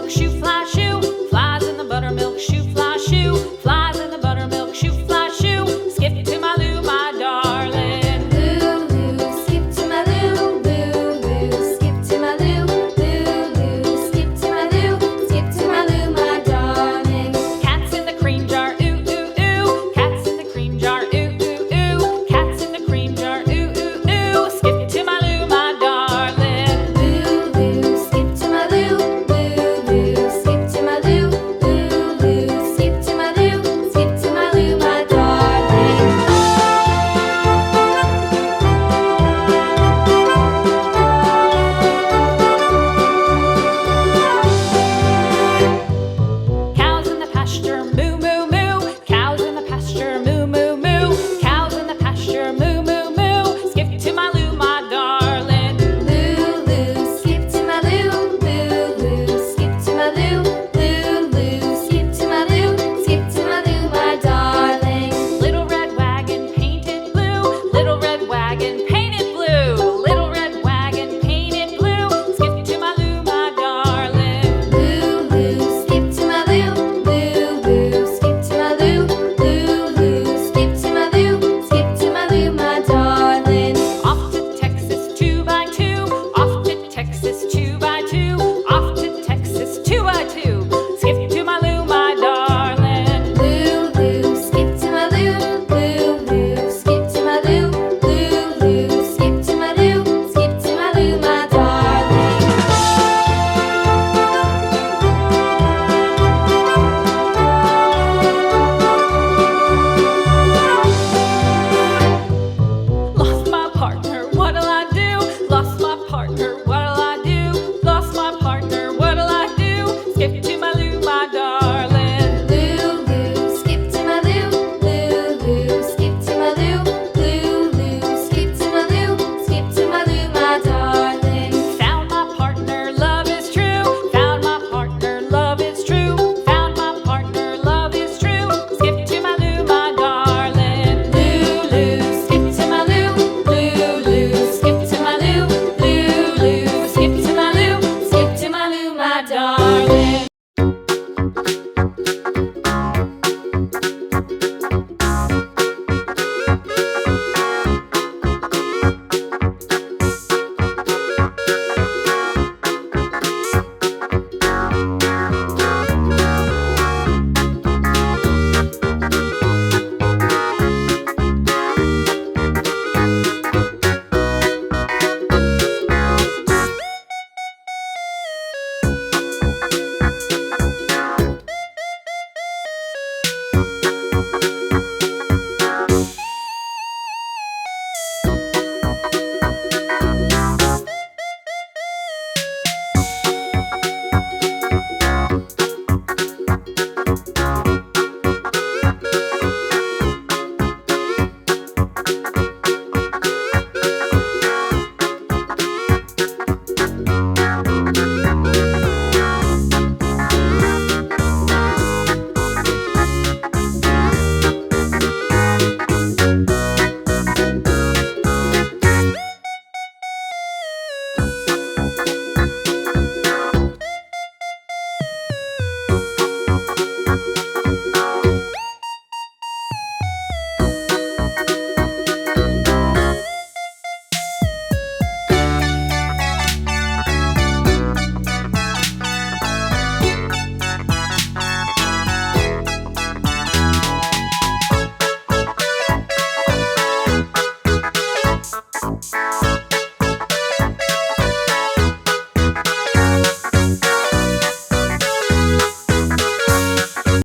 buttermilk shoe fly shoe. Flies in the buttermilk shoe fly shoe. Flies in the buttermilk shoe fly shoe. Skip to my Lou, my darling. Lou, skip to my Lou, Lou, skip to my Lou, Lou, skip to my Lou, skip to my Lou, my darling. Cats in the cream jar, ooh, ooh, ooh. Cats in the cream jar, ooh, ooh, ooh. Cats in the cream jar, ooh, ooh, ooh. Skip to my Lou, my darling. Lou, skip to my Lou, Lou, skip to my Lou, Lou, skip to my Lou, skip to my Lou, my darling. Cows in the pasture, moo, moo, moo. Cows in the pasture, moo, moo, moo. Cows in the pasture, moo, moo, moo. Skip to my Lou, my darling. Lou, skip to my Lou, Lou, skip to my Lou, Lou, skip to my Lou, skip to my Lou, my darling. Little red wagon painted blue. Little red wagon painted blue. Little red wagon painted blue. Skip to my Lou, my darling. Lou, skip to my Lou, Lou, skip to my Lou, Lou, skip to my Lou, skip to my Lou, my darling. Off to Texas 2x2. Off to Texas 2x2. Off to Texas 2x2. Skip to my Lou, my darling. Lou, skip to my Lou, Lou, skip to my Lou, Lou, skip to my Lou, skip to my Lou, my darling. Lost my partner, what'll I do? Lost my partner, what'll I do? Lost my partner, what'll I do? Skip to my Lou, my darling. Lou, skip to my Lou, Lou, skip to my Lou, Lou, skip to my Lou, skip to my Lou, my darling. Found my partner, love is true. Found my partner, love is true. Found my partner, love is true. Skip to my Lou, my darling. Lou, skip to my Lou, Lou, skip to my Lou, Lou, skip to my Lou, skip to my Lou, my darling.